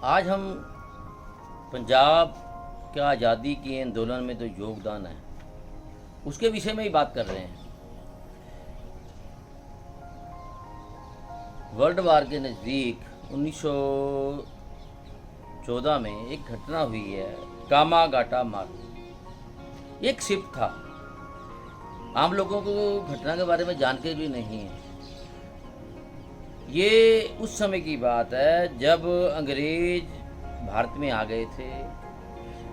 आज हम पंजाब के आज़ादी के आंदोलन में जो योगदान है उसके विषय में ही बात कर रहे हैं। वर्ल्ड वार के नज़दीक 1914 में एक घटना हुई है, कामागाटा मार्ग। एक शिप था। आम लोगों को घटना के बारे में जानकारी भी नहीं है। ये उस समय की बात है जब अंग्रेज भारत में आ गए थे,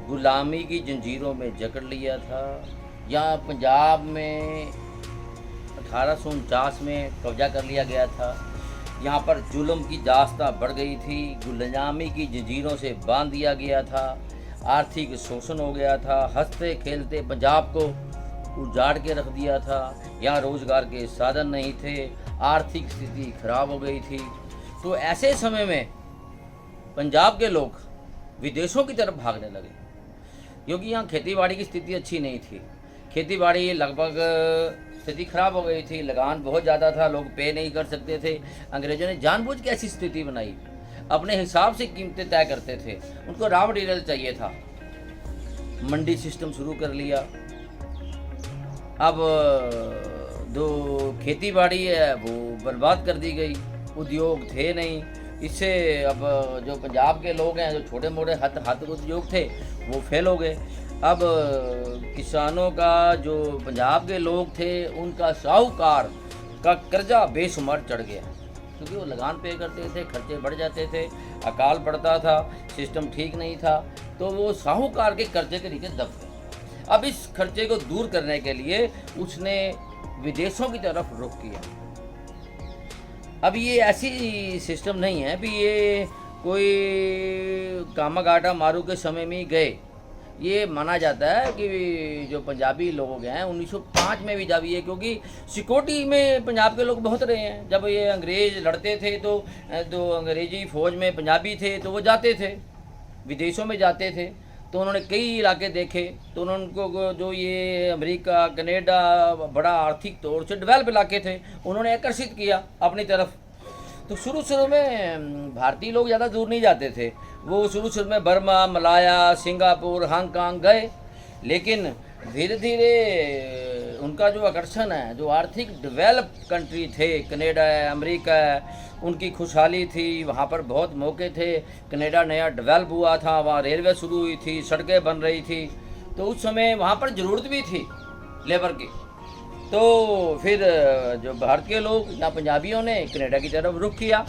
गुलामी की जंजीरों में जकड़ लिया था। यहाँ पंजाब में 1849 में कब्जा कर लिया गया था। यहाँ पर जुल्म की दास्तां बढ़ गई थी, गुलामी की जंजीरों से बांध दिया गया था, आर्थिक शोषण हो गया था, हंसते खेलते पंजाब को उजाड़ के रख दिया था। यहाँ रोजगार के साधन नहीं थे, आर्थिक स्थिति खराब हो गई थी। तो ऐसे समय में पंजाब के लोग विदेशों की तरफ भागने लगे, क्योंकि यहाँ खेती-बाड़ी की स्थिति अच्छी नहीं थी। खेती-बाड़ी लगभग स्थिति खराब हो गई थी, लगान बहुत ज़्यादा था, लोग पे नहीं कर सकते थे। अंग्रेजों ने जानबूझ के ऐसी स्थिति बनाई, अपने हिसाब से कीमतें तय करते थे। उनको रॉ मटेरियल चाहिए था, मंडी सिस्टम शुरू कर लिया। अब जो खेती बाड़ी है वो बर्बाद कर दी गई, उद्योग थे नहीं। इससे अब जो पंजाब के लोग हैं, जो छोटे मोटे हाथ उद्योग थे वो फेल हो गए। अब किसानों का, जो पंजाब के लोग थे, उनका साहूकार का कर्जा बेशुमार चढ़ गया, क्योंकि वो लगान पे करते थे, खर्चे बढ़ जाते थे, अकाल पड़ता था, सिस्टम ठीक नहीं था, तो वो साहूकार के कर्जे के नीचे दब गए। अब इस खर्चे को दूर करने के लिए उसने विदेशों की तरफ रुख किया। अब ये ऐसी सिस्टम नहीं है भी ये कोई कामागाटा मारू के समय में ही गए। ये माना जाता है कि जो पंजाबी लोग हैं 1905 में भी जब ये, क्योंकि सिक्योरिटी में पंजाब के लोग बहुत रहे हैं। जब ये अंग्रेज लड़ते थे तो जो अंग्रेजी फ़ौज में पंजाबी थे तो वो जाते थे, विदेशों में जाते थे। तो उन्होंने कई इलाके देखे, तो उनको जो ये अमेरिका, कनाडा बड़ा आर्थिक तौर से डेवलप इलाके थे, उन्होंने आकर्षित किया अपनी तरफ। तो शुरू में भारतीय लोग ज़्यादा दूर नहीं जाते थे। वो शुरू में बर्मा, मलाया, सिंगापुर, हांगकांग गए, लेकिन धीरे धीरे उनका जो आकर्षण है, जो आर्थिक डेवलप कंट्री थे, कनाडा है, अमेरिका है, उनकी खुशहाली थी, वहाँ पर बहुत मौके थे। कनाडा नया डेवलप हुआ था, वहाँ रेलवे शुरू हुई थी, सड़कें बन रही थी, तो उस समय वहाँ पर ज़रूरत भी थी लेबर की। तो फिर जो भारत के लोग या पंजाबियों ने कनाडा की तरफ रुख किया।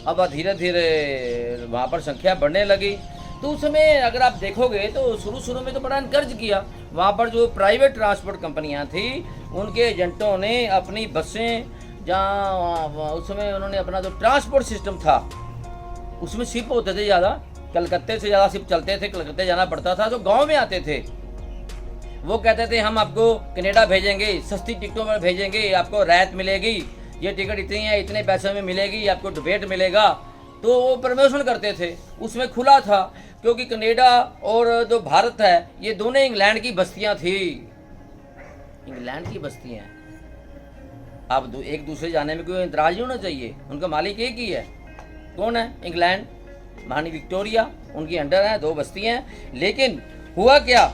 अब धीरे धीरे वहाँ पर संख्या बढ़ने लगी। तो उस समय अगर आप देखोगे तो शुरू में तो बड़ा इनकरेज किया। वहाँ पर जो प्राइवेट ट्रांसपोर्ट कंपनियाँ थी, उनके एजेंटों ने अपनी बसें, जहाँ उस समय उन्होंने अपना जो ट्रांसपोर्ट सिस्टम था, उसमें शिप होते थे ज़्यादा, कलकत्ते से ज़्यादा शिप चलते थे, कलकत्ते जाना पड़ता था, जो गांव में आते थे। वो कहते थे हम आपको कनाडा भेजेंगे, सस्ती टिकटों पर भेजेंगे, आपको राहत मिलेगी, ये टिकट इतनी है, इतने पैसे में मिलेगी, आपको डिबेट मिलेगा। तो वो प्रमोशन करते थे, उसमें खुला था, क्योंकि कनाडा और जो भारत है ये दोनों इंग्लैंड की बस्तियां थी, इंग्लैंड की बस्तियां। अब एक दूसरे जाने में कोई इंतराज नहीं होना चाहिए। उनका मालिक एक ही है, कौन है? इंग्लैंड, महारानी विक्टोरिया उनकी अंडर है, 2 बस्तियां हैं। लेकिन हुआ क्या,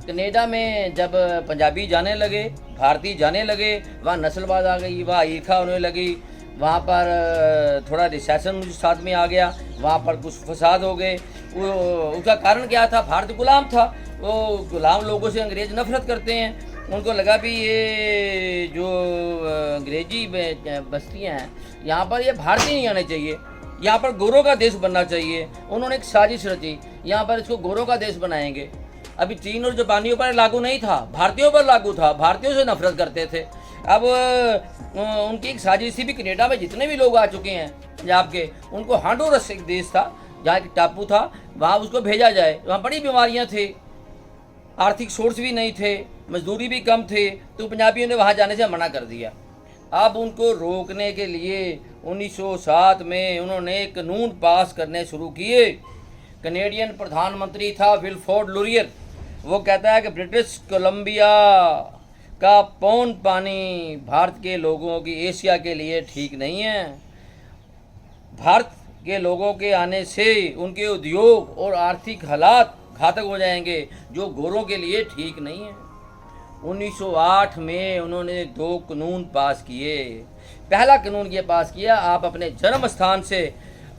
कनाडा में जब पंजाबी जाने लगे, भारतीय जाने लगे, वहाँ नस्लवाद आ गई, वहाँ ईर्खा होने लगी, वहाँ पर थोड़ा रिसेशन साथ में आ गया, वहाँ पर कुछ फसाद हो गए। उसका कारण क्या था? भारत गुलाम था। वो गुलाम लोगों से अंग्रेज नफरत करते हैं। उनको लगा भी ये जो अंग्रेजी बस्तियाँ हैं, यहाँ पर ये भारतीय नहीं आने चाहिए, यहाँ पर गोरों का देश बनना चाहिए। उन्होंने एक साजिश रची, यहाँ पर इसको गोरों का देश बनाएंगे। अभी चीन और जापानियों पर लागू नहीं था, भारतीयों पर लागू था, भारतीयों से नफरत करते थे। अब उनकी एक साजिश थी भी, कनाडा में जितने भी लोग आ चुके हैं पंजाब के, उनको हांडोरस एक देश था, जहाँ एक टापू था, वहाँ उसको भेजा जाए। वहाँ बड़ी बीमारियाँ थी, आर्थिक सोर्स भी नहीं थे, मजदूरी भी कम थे, तो पंजाबियों ने वहाँ जाने से मना कर दिया। अब उनको रोकने के लिए 1907 में उन्होंने कानून पास करने शुरू किए। कनेडियन प्रधानमंत्री था विल्फोर्ड लुरियर। वो कहता है कि ब्रिटिश कोलंबिया का पौंड पानी भारत के लोगों की एशिया के लिए ठीक नहीं है। भारत के लोगों के आने से उनके उद्योग और आर्थिक हालात घातक हो जाएंगे, जो गोरों के लिए ठीक नहीं है। 1908 में उन्होंने 2 कानून पास किए। पहला कानून ये पास किया, आप अपने जन्म स्थान से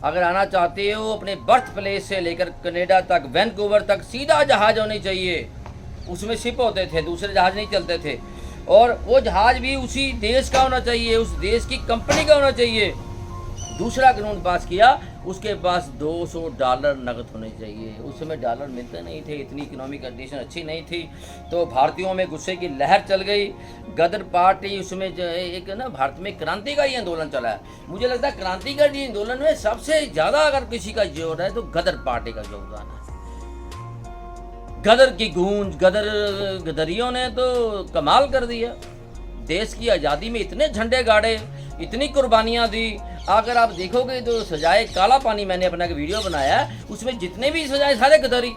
अगर आना चाहते हो, अपने बर्थ प्लेस से लेकर कनाडा तक, वैंकूवर तक सीधा जहाज होनी चाहिए। उसमें शिप होते थे, दूसरे जहाज नहीं चलते थे, और वो जहाज भी उसी देश का होना चाहिए, उस देश की कंपनी का होना चाहिए। दूसरा कानून पास किया, उसके पास $200 नकद होने चाहिए। उस समय डॉलर मिलते नहीं थे, इतनी इकोनॉमिक कंडीशन अच्छी नहीं थी, तो भारतीयों में गुस्से की लहर चल गई। गदर पार्टी उसमें जो एक ना भारत में क्रांतिकारी आंदोलन चला है। मुझे लगता है क्रांतिकारी आंदोलन में सबसे ज़्यादा अगर किसी का जोर है तो गदर पार्टी का योगदान है। गदर की गूंज, गदरियों ने तो कमाल कर दिया। देश की आज़ादी में इतने झंडे गाड़े, इतनी कुर्बानियाँ दी। अगर आप देखोगे तो सजाए काला पानी, मैंने अपना एक वीडियो बनाया है, उसमें जितने भी सजाए सारे गदरी।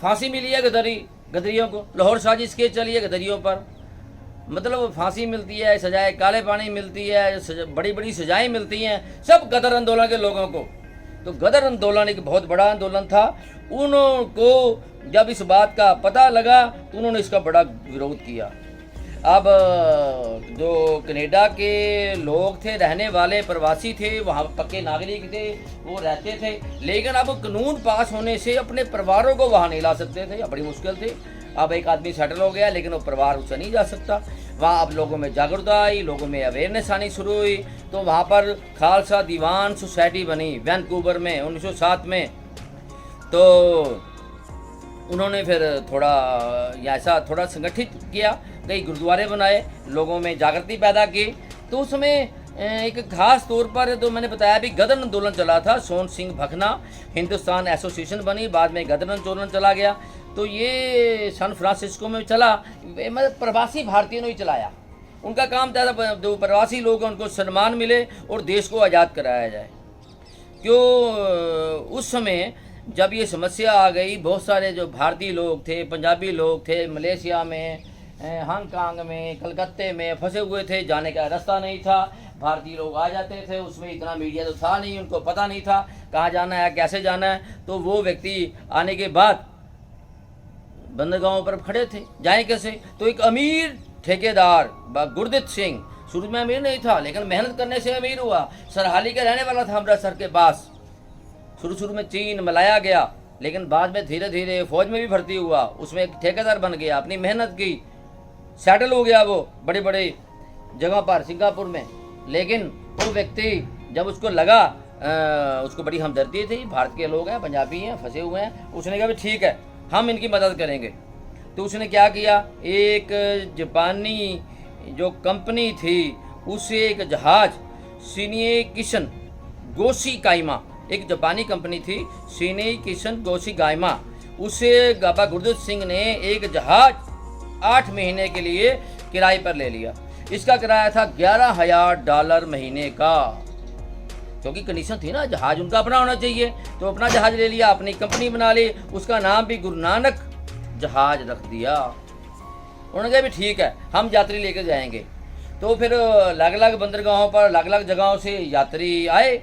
फांसी मिली है गदरियों को, लाहौर साजिश केस चली है गदरियों पर, मतलब फांसी मिलती है, सजाए काले पानी मिलती है, बड़ी बड़ी सजाएं मिलती हैं, सब गदर आंदोलन के लोगों को। तो गदर आंदोलन एक बहुत बड़ा आंदोलन था। उनको जब इस बात का पता लगा तो उन्होंने इसका बड़ा विरोध किया। अब जो कनाडा के लोग थे, रहने वाले प्रवासी थे, वहाँ पक्के नागरिक थे, वो रहते थे, लेकिन अब कानून पास होने से अपने परिवारों को वहाँ नहीं ला सकते थे, बड़ी मुश्किल थी। अब एक आदमी सेटल हो गया, लेकिन वो परिवार उससे नहीं जा सकता। वहाँ अब लोगों में जागरूकता आई, लोगों में अवेयरनेस आनी शुरू हुई, तो वहाँ पर खालसा दीवान सोसाइटी बनी वैंकूवर में 1907 में। तो उन्होंने फिर थोड़ा ऐसा थोड़ा संगठित किया, कई गुरुद्वारे बनाए, लोगों में जागृति पैदा की। तो उसमें एक खास तौर पर तो मैंने बताया भी गदर आंदोलन चला था। सोन सिंह भखना हिंदुस्तान एसोसिएशन बनी, बाद में गदर आंदोलन चला गया। तो ये सैन फ्रांसिस्को में चला, मतलब प्रवासी भारतीयों ने ही चलाया। उनका काम था जो प्रवासी लोग हैं उनको सम्मान मिले और देश को आज़ाद कराया जाए। क्यों उस समय जब ये समस्या आ गई, बहुत सारे जो भारतीय लोग थे, पंजाबी लोग थे, मलेशिया में, हांगकांग में, कलकत्ते में फंसे हुए थे, जाने का रास्ता नहीं था। भारतीय लोग आ जाते थे, उसमें इतना मीडिया तो था नहीं, उनको पता नहीं था कहाँ जाना है, कैसे जाना है। तो वो व्यक्ति आने के बाद बंदरगाहों पर खड़े थे, जाएं कैसे। तो एक अमीर ठेकेदार गुरदीप सिंह, शुरू में अमीर नहीं था, लेकिन मेहनत करने से अमीर हुआ। सरहाली का रहने वाला था, अमृतसर के पास। शुरू में चीन मलाया गया, लेकिन बाद में धीरे धीरे फौज में भी भर्ती हुआ, उसमें एक ठेकेदार बन गया, अपनी मेहनत की, सेटल हो गया वो बड़े बड़े जगह पर सिंगापुर में। लेकिन वो व्यक्ति जब उसको लगा, उसको बड़ी हमदर्दी थी, भारत के लोग हैं, पंजाबी हैं, फंसे हुए हैं, उसने कहा भी ठीक है हम इनकी मदद करेंगे। तो उसने क्या किया, एक जापानी जो कंपनी थी उससे एक जहाज सीनिए किशन गोशी काइमा, एक जापानी कंपनी थी सीनिए किशन गोशी गाइमा, उससे बाबा गुरदीप सिंह ने एक जहाज 8 महीने के लिए किराए पर ले लिया। इसका किराया था $11,000 महीने का, क्योंकि कंडीशन थी ना जहाज उनका अपना होना चाहिए। तो अपना जहाज ले लिया, अपनी कंपनी बना ली, उसका नाम भी गुरु नानक जहाज रख दिया। उन्होंने कहा भी ठीक है हम यात्री लेकर जाएंगे। तो फिर अलग अलग बंदरगाहों पर अलग अलग जगहों से यात्री आए।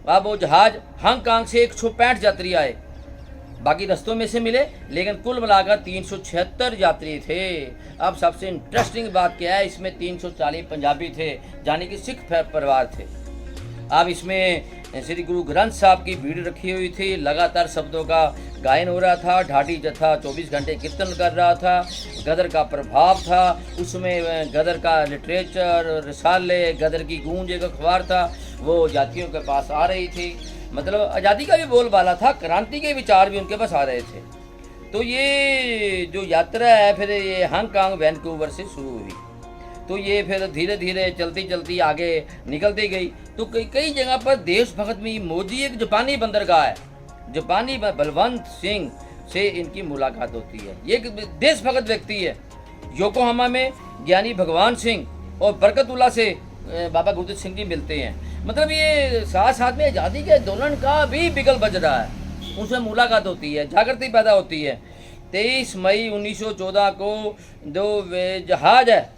अब वो जहाज हांगकांग से 165 यात्री आए, बाकी रस्तों में से मिले, लेकिन कुल मिलाकर 376 यात्री थे। अब सबसे इंटरेस्टिंग बात क्या है, इसमें 340 पंजाबी थे, यानी कि सिख परिवार थे। अब इसमें श्री गुरु ग्रंथ साहब की भीड़ रखी हुई थी, लगातार शब्दों का गायन हो रहा था, ढाडी जत्था 24 घंटे कीर्तन कर रहा था। गदर का प्रभाव था उसमें, गदर का लिटरेचर, रिसाले, गदर की गूंज एक अखबार था, वो जातियों के पास आ रही थी। मतलब आज़ादी का भी बोलबाला था, क्रांति के विचार भी उनके पास आ रहे थे। तो ये जो यात्रा है फिर ये हांगकांग वैंकूवर से शुरू हुई। तो ये फिर धीरे धीरे चलती चलती आगे निकलती गई। तो कई जगह पर देशभक्त में मोदी एक जापानी बंदरगाह है, जापानी बलवंत सिंह से इनकी मुलाकात होती है। ये एक देशभक्त व्यक्ति है। योकोहामा में ज्ञानी भगवान सिंह और बरकतुल्ला से बाबा गुरदीप सिंह जी मिलते हैं। मतलब ये साथ साथ में आज़ादी के आंदोलन का भी बिगल बज रहा है, उनसे मुलाकात होती है, जागृति पैदा होती है। 23 मई 1914 को जो जहाज है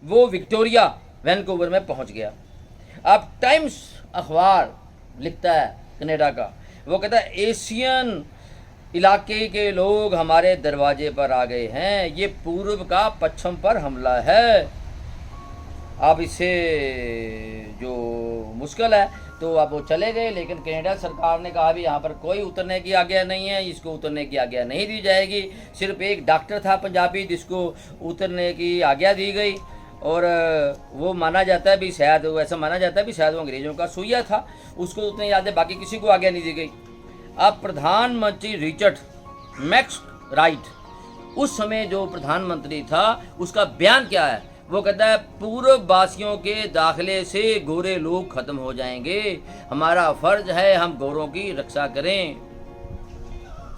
वो विक्टोरिया वैंकूवर में पहुंच गया। अब टाइम्स अखबार लिखता है कनाडा का। वो कहता है एशियन इलाके के लोग हमारे दरवाजे पर आ गए हैं, ये पूर्व का पश्चिम पर हमला है। अब इससे जो मुश्किल है तो अब वो चले गए, लेकिन कनाडा सरकार ने कहा भी यहाँ पर कोई उतरने की आज्ञा नहीं है, इसको उतरने की आज्ञा नहीं दी जाएगी। सिर्फ एक डॉक्टर था पंजाबी जिसको उतरने की आज्ञा दी गई, और वो माना जाता है भी शायद, ऐसा माना जाता है भी शायद वो अंग्रेज़ों का सुइया था, उसको उतने याद है, बाकी किसी को आज्ञा नहीं दी गई। अब प्रधानमंत्री रिचर्ड मैकराइट उस समय जो प्रधानमंत्री था उसका बयान क्या है, वो कहता है पूर्व वासियों के दाखिले से गोरे लोग खत्म हो जाएंगे, हमारा फर्ज है हम गोरों की रक्षा करें।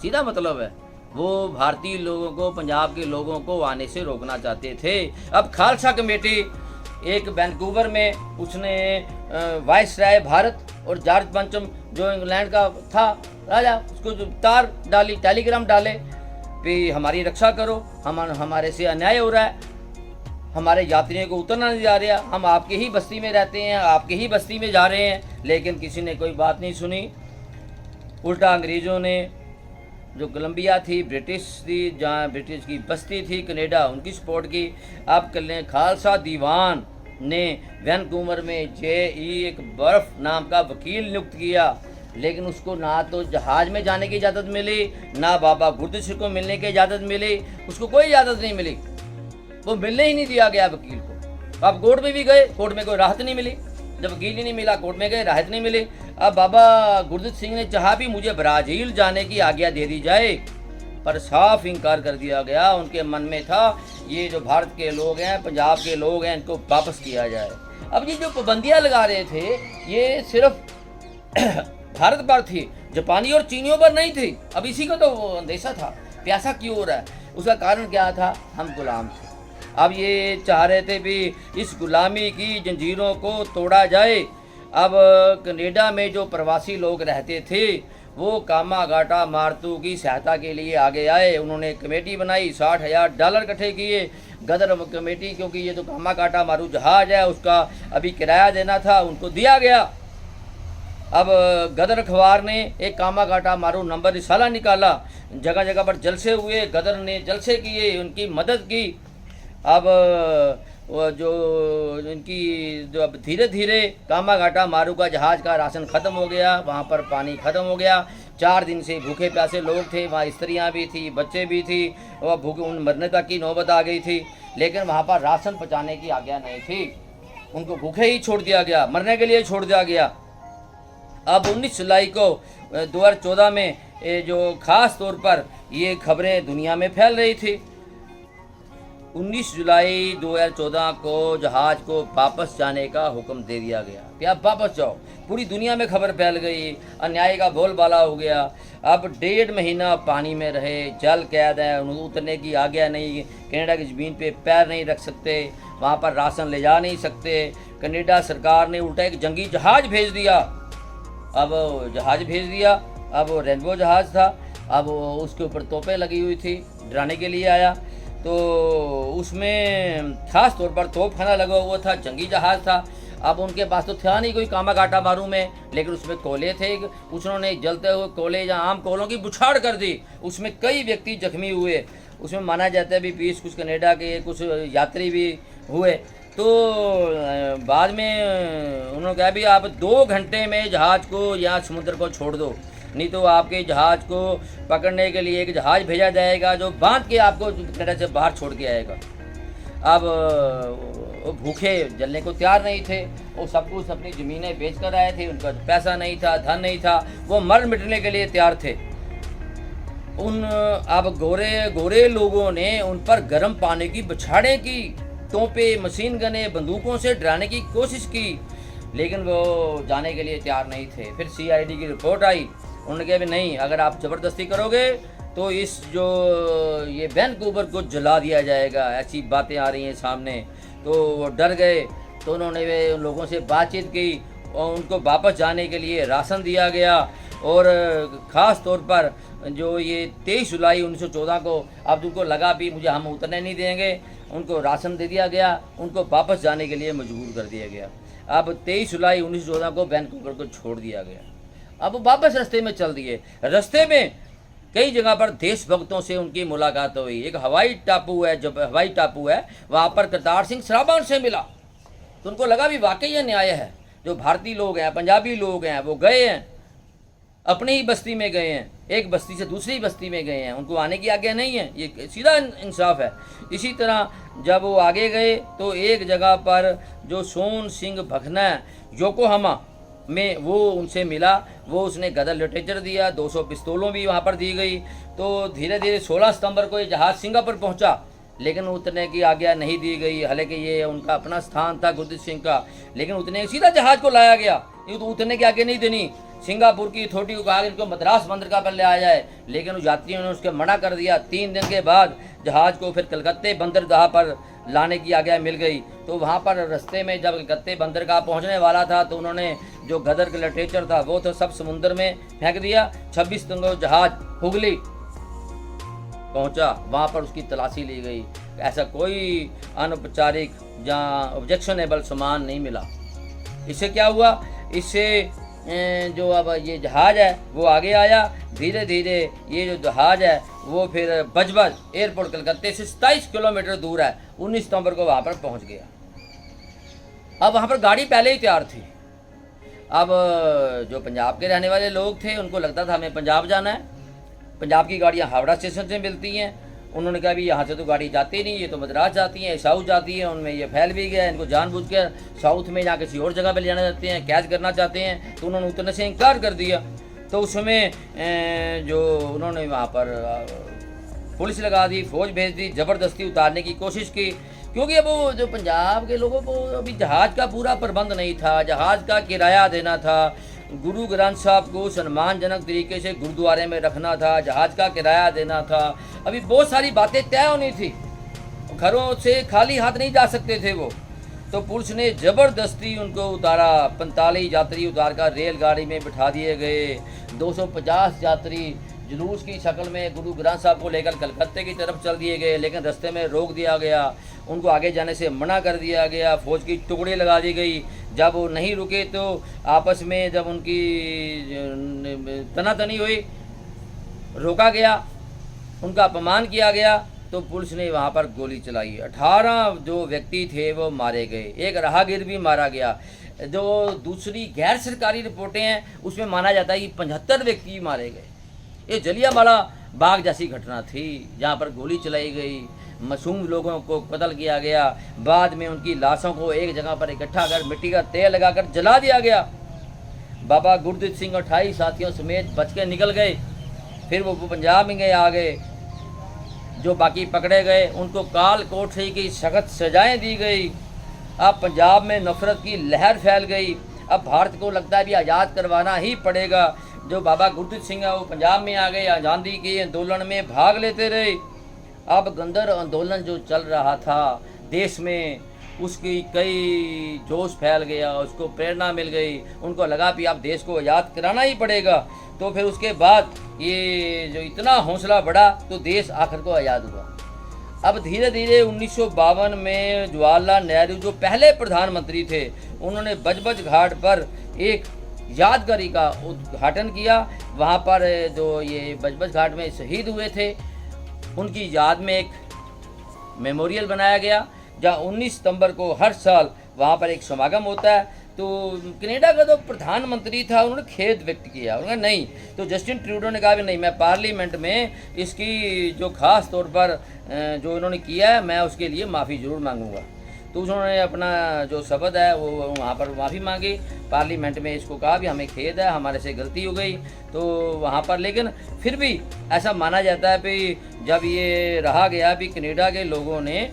सीधा मतलब है, वो भारतीय लोगों को, पंजाब के लोगों को आने से रोकना चाहते थे। अब खालसा कमेटी एक वैंकूवर में, उसने वाइस राय भारत और जॉर्ज पंचम जो इंग्लैंड का था राजा, उसको जो तार डाली, टेलीग्राम डाले कि हमारी रक्षा करो, हमारे से अन्याय हो रहा है, हमारे यात्रियों को उतरना नहीं जा रहा, हम आपके ही बस्ती में रहते हैं, आपके ही बस्ती में जा रहे हैं। लेकिन किसी ने कोई बात नहीं सुनी। उल्टा अंग्रेज़ों ने, जो कोलंबिया थी, ब्रिटिश थी, जहाँ ब्रिटिश की बस्ती थी कनाडा, उनकी सपोर्ट की। अब खालसा दीवान ने वैनकूवर में एक बर्फ नाम का वकील नियुक्त किया, लेकिन उसको ना तो जहाज़ में जाने की इजाज़त मिली, ना बाबा गुरदत सिंह को मिलने की इजाज़त मिली, उसको कोई इजाज़त नहीं मिली, वो मिलने ही नहीं दिया गया वकील को। अब कोर्ट में भी गए, कोर्ट में कोई राहत नहीं मिली, जब वकील ही नहीं मिला कोर्ट में गए, राहत नहीं मिली। अब बाबा गुरदत सिंह ने चाहा भी मुझे ब्राज़ील जाने की आज्ञा दे दी जाए, पर साफ इनकार कर दिया गया। उनके मन में था ये जो भारत के लोग हैं, पंजाब के लोग हैं, इनको वापस किया जाए। अब ये जो पाबंदियाँ लगा रहे थे ये सिर्फ भारत पर थी, जापानी और चीनियों पर नहीं थी। अब इसी का तो अंदेशा था, प्यासा क्यों हो रहा है, उसका कारण क्या था, हम गुलाम थे। अब ये चाह रहे थे भी इस गुलामी की जंजीरों को तोड़ा जाए। अब कनाडा में जो प्रवासी लोग रहते थे वो कामागाटा मारुतु की सहायता के लिए आगे आए। उन्होंने कमेटी बनाई, $60,000 इकट्ठे किए। गदर कमेटी, क्योंकि ये जो कामागाटा मारुतु जहाज़ है उसका अभी किराया देना था, उनको दिया गया। अब गदर अखबार ने एक कामागाटा मारुतु नंबर रिसाला निकाला, जगह जगह पर जलसे हुए, गदर ने जलसे किए, उनकी मदद की। अब जो इनकी जो अब धीरे धीरे कामागाटा मारुतु का जहाज़ का राशन ख़त्म हो गया, वहाँ पर पानी ख़त्म हो गया। 4 दिन से भूखे प्यासे लोग थे, वहाँ स्त्रियाँ भी थी, बच्चे भी थी, और भूखे उन मरने तक की नौबत आ गई थी। लेकिन वहाँ पर राशन पहुँचाने की आज्ञा नहीं थी, उनको भूखे ही छोड़ दिया गया, मरने के लिए छोड़ दिया गया। अब 19 जुलाई को 2014 में जो ख़ास तौर पर ये खबरें दुनिया में फैल रही थी। 19 जुलाई 2014 को जहाज़ को वापस जाने का हुक्म दे दिया गया कि आप वापस जाओ। पूरी दुनिया में खबर फैल गई, अन्याय का बोलबाला हो गया। अब 1.5 महीना पानी में रहे, जल कैद है, उन्हें उतरने की आज्ञा नहीं, कनाडा की ज़मीन पे पैर नहीं रख सकते, वहाँ पर राशन ले जा नहीं सकते। कनाडा सरकार ने उल्टा एक जंगी जहाज़ भेज दिया। अब जहाज़ भेज दिया, अब वो रेनबो जहाज़ था, अब उसके ऊपर तोपें लगी हुई थी, डराने के लिए आया। तो उसमें ख़ास तौर पर तोपखाना लगा हुआ था, जंगी जहाज़ था। अब उनके पास तो था नहीं कोई कामागाटा मारुतु में, लेकिन उसमें कोयले थे। उन्होंने जलते हुए कोयले या आम कोयलों की बुछाड़ कर दी, उसमें कई व्यक्ति जख्मी हुए। उसमें माना जाता है भी 20 कुछ कनाडा के कुछ यात्री भी हुए। तो बाद में उन्होंने कहा भी आप 2 घंटे में जहाज़ को यहाँ समुद्र को छोड़ दो, नहीं तो आपके जहाज़ को पकड़ने के लिए एक जहाज़ भेजा जाएगा जो बांध के आपको कनाडा से बाहर छोड़ के आएगा। अब वो भूखे जलने को तैयार नहीं थे, वो सब कुछ अपनी ज़मीनें बेच कर आए थे, उनका पैसा नहीं था, धन नहीं था, वो मर मिटने के लिए तैयार थे। अब गोरे लोगों ने उन पर गर्म पानी की बछाड़ें की, तोपें, मशीन गने, बंदूकों से डराने की कोशिश की, लेकिन वो जाने के लिए तैयार नहीं थे। फिर CID की रिपोर्ट आई, उन्होंने कहा भी नहीं, अगर आप ज़बरदस्ती करोगे तो इस जो ये वैनकूवर को जला दिया जाएगा, ऐसी बातें आ रही हैं सामने। तो वो डर गए, तो उन्होंने वे उन लोगों से बातचीत की और उनको वापस जाने के लिए राशन दिया गया। और ख़ास तौर पर जो ये 23 जुलाई 1914 को अब उनको लगा भी मुझे हम उतरने नहीं देंगे, उनको राशन दे दिया गया, उनको वापस जाने के लिए मजबूर कर दिया गया। अब 23 जुलाई 1914 को वैनकूवर को छोड़ दिया गया। अब वो वापस रास्ते में चल दिए। रास्ते में कई जगह पर देशभक्तों से उनकी मुलाकात हुई। एक हवाई टापू है, जो हवाई टापू है, वहाँ पर करतार सिंह सराभान से मिला। तो उनको लगा भी वाकई ये न्याय है, जो भारतीय लोग हैं, पंजाबी लोग हैं, वो गए हैं, अपनी ही बस्ती में गए हैं, एक बस्ती से दूसरी बस्ती में गए हैं, उनको आने की आज्ञा नहीं है, ये सीधा इंसाफ है। इसी तरह जब वो आगे गए तो एक जगह पर जो सोन सिंह भखना योकोहामा में वो उनसे मिला। वो उसने गदर लिटरेचर दिया, 200 पिस्तौलों भी वहाँ पर दी गई। तो धीरे धीरे 16 सितंबर को ये जहाज़ सिंगापुर पहुँचा, लेकिन उतरने की आज्ञा नहीं दी गई। हालांकि ये उनका अपना स्थान था गुरदीप सिंह का, लेकिन उतने सीधा जहाज़ को लाया गया, ये तो उतरने की आज्ञा नहीं देनी। सिंगापुर की अथॉरिटी को कहा कि इनको मद्रास बंदरगाह पर ले आया जाए, लेकिन उस यात्रियों ने उसके मना कर दिया। 3 दिन के बाद जहाज़ को फिर कलकत्ते बंदरगाह पर लाने की आज्ञा मिल गई। तो वहाँ पर रास्ते में जब कलकत्ते बंदरगाह पहुँचने वाला था तो उन्होंने जो गदर का लिटरेचर था वो तो सब समुद्र में फेंक दिया। 26 सितंबर को जहाज़ हुगली पहुँचा, वहाँ पर उसकी तलाशी ली गई। ऐसा कोई अनौपचारिक या ऑब्जेक्शनेबल सामान नहीं मिला। इससे क्या हुआ, इससे जो अब ये जहाज़ है वो आगे आया। धीरे धीरे ये जो जहाज़ है वो फिर बजबज एयरपोर्ट कलकत्ते से 27 किलोमीटर दूर है, 19 सितंबर को वहाँ पर पहुँच गया। अब वहाँ पर गाड़ी पहले ही तैयार थी। अब जो पंजाब के रहने वाले लोग थे उनको लगता था हमें पंजाब जाना है, पंजाब की गाड़ियाँ हावड़ा स्टेशन से मिलती हैं। उन्होंने कहा भी यहाँ से तो गाड़ी जाती नहीं, ये तो मद्रास जाती हैं, साउथ जाती है, उनमें ये फैल भी गया, इनको जानबूझकर साउथ में या किसी और जगह पे ले जाना चाहते हैं, कैच करना चाहते हैं। तो उन्होंने उतरने से इनकार कर दिया। तो उस समय जो उन्होंने वहाँ पर पुलिस लगा दी, फौज भेज दी, ज़बरदस्ती उतारने की कोशिश की, क्योंकि अब वो जो पंजाब के लोगों को अभी जहाज़ का पूरा प्रबंध नहीं था, जहाज़ का किराया देना था, गुरु ग्रंथ साहब को सम्मानजनक तरीके से गुरुद्वारे में रखना था, जहाज़ का किराया देना था, अभी बहुत सारी बातें तय होनी थी। घरों से खाली हाथ नहीं जा सकते थे वो। तो पुलिस ने ज़बरदस्ती उनको उतारा। 45 यात्री उतार कर रेलगाड़ी में बिठा दिए गए। 250 यात्री जुलूस की शक्ल में गुरु ग्रंथ साहब को लेकर कलकत्ते की तरफ चल दिए गए, लेकिन रास्ते में रोक दिया गया, उनको आगे जाने से मना कर दिया गया। फौज की टुकड़ी लगा दी गई। जब वो नहीं रुके तो आपस में जब उनकी तनातनी हुई, रोका गया, उनका अपमान किया गया, तो पुलिस ने वहाँ पर गोली चलाई। 18 जो व्यक्ति थे वो मारे गए, एक राहगीर भी मारा गया। जो दूसरी गैर सरकारी रिपोर्टें हैं उसमें माना जाता है कि 75 व्यक्ति मारे गए। ये जलियांवाला बाग जैसी घटना थी, जहाँ पर गोली चलाई गई, मासूम लोगों को कत्ल किया गया। बाद में उनकी लाशों को एक जगह पर इकट्ठा कर मिट्टी का तेल लगाकर जला दिया गया। बाबा गुरदीप सिंह 28 साथियों समेत बच के निकल गए। फिर वो पंजाब में आ गए। जो बाकी पकड़े गए उनको काल कोठरी की सख्त सजाएं दी गई। अब पंजाब में नफरत की लहर फैल गई। अब भारत को लगता है भी आज़ाद करवाना ही पड़ेगा। जो बाबा गुरदीप सिंह है वो पंजाब में आ गए, आज़ादी के आंदोलन में भाग लेते रहे। अब गंदर आंदोलन जो चल रहा था देश में, उसकी कई जोश फैल गया, उसको प्रेरणा मिल गई। उनको लगा कि अब देश को आज़ाद कराना ही पड़ेगा। तो फिर उसके बाद ये जो इतना हौसला बढ़ा तो देश आखिर को आज़ाद हुआ। अब धीरे धीरे 1952 में जवाहरलाल नेहरू जो पहले प्रधानमंत्री थे, उन्होंने बजबज घाट पर एक यादगारी का उद्घाटन किया। वहाँ पर जो ये बजबज घाट में शहीद हुए थे उनकी याद में एक मेमोरियल बनाया गया, जहाँ 19 सितंबर को हर साल वहाँ पर एक समागम होता है। तो कनाडा का जो प्रधानमंत्री था उन्होंने खेद व्यक्त किया, उन्होंने नहीं, तो जस्टिन ट्रूडो ने कहा भी नहीं, मैं पार्लियामेंट में इसकी जो ख़ास तौर पर जो इन्होंने किया है मैं उसके लिए माफ़ी ज़रूर मांगूंगा। तो उन्होंने अपना जो शब्द है वो वहाँ पर माफ़ी मांगी, पार्लियामेंट में इसको कहा भी हमें खेद है, हमारे से गलती हो गई। तो वहाँ पर लेकिन फिर भी ऐसा माना जाता है कि जब ये रहा गया भी कनाडा के लोगों ने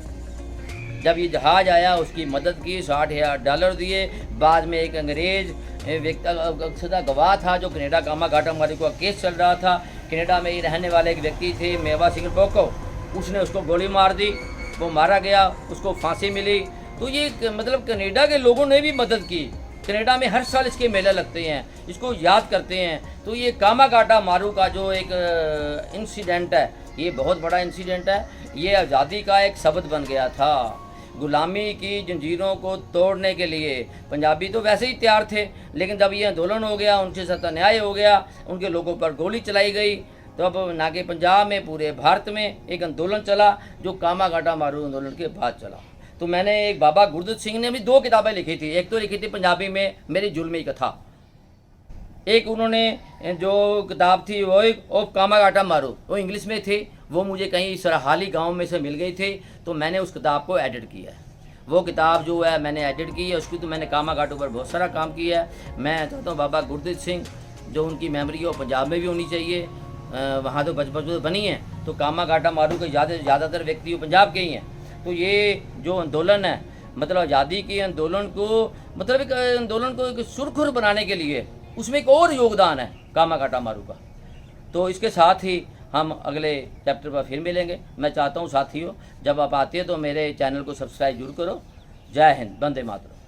जब ये जहाज़ आया उसकी मदद की, $60,000 दिए। बाद में एक अंग्रेज़ व्यक्ति गवाह था जो कनाडा कामा घाटा मारी का केस चल रहा था, कनाडा में ही रहने वाले एक व्यक्ति थे मेवा सिंह पोको, उसने उसको गोली मार दी, वो मारा गया, उसको फांसी मिली। तो ये मतलब कनाडा के लोगों ने भी मदद की। कनाडा में हर साल इसके मेले लगते हैं, इसको याद करते हैं। तो ये कामागाटा मारू का जो एक इंसिडेंट है, ये बहुत बड़ा इंसिडेंट है। ये आज़ादी का एक शब्द बन गया था। गुलामी की जंजीरों को तोड़ने के लिए। पंजाबी तो वैसे ही तैयार थे, लेकिन जब ये आंदोलन हो गया, उनके साथ अन्याय हो गया, उनके लोगों पर गोली चलाई गई, तो अब ना कि पंजाब में, पूरे भारत में एक आंदोलन चला जो कामा घाटा मारू आंदोलन के बाद चला। तो मैंने एक बाबा गुरदत्त सिंह ने भी 2 किताबें लिखी थी। एक तो लिखी थी पंजाबी में मेरी जुल्मी कथा, एक उन्होंने जो किताब थी वो एक ऑफ कामा घाटा मारू, वो इंग्लिश में थी, वो मुझे कहीं सरहाली गांव में से मिल गई थी, तो मैंने उस किताब को एडिट किया है। वो किताब जो है मैंने एडिट की है, उसकी तो मैंने कामा घाटों पर बहुत सारा काम किया है। मैं चाहता हूँ बाबा गुरदत्त सिंह जो उनकी मेमोरी है वो पंजाब में भी होनी चाहिए, वहाँ तो बचपन बनी है, तो कामा घाटा मारू के ज़्यादातर व्यक्ति पंजाब के ही हैं। तो ये जो आंदोलन है, मतलब आज़ादी के आंदोलन को, मतलब एक आंदोलन को एक सुरखुर बनाने के लिए उसमें एक और योगदान है कामा घाटा मारू का। तो इसके साथ ही हम अगले चैप्टर पर फिर मिलेंगे। मैं चाहता हूँ साथियों, जब आप आते हैं तो मेरे चैनल को सब्सक्राइब जरूर करो। जय हिंद, वंदे मातरम।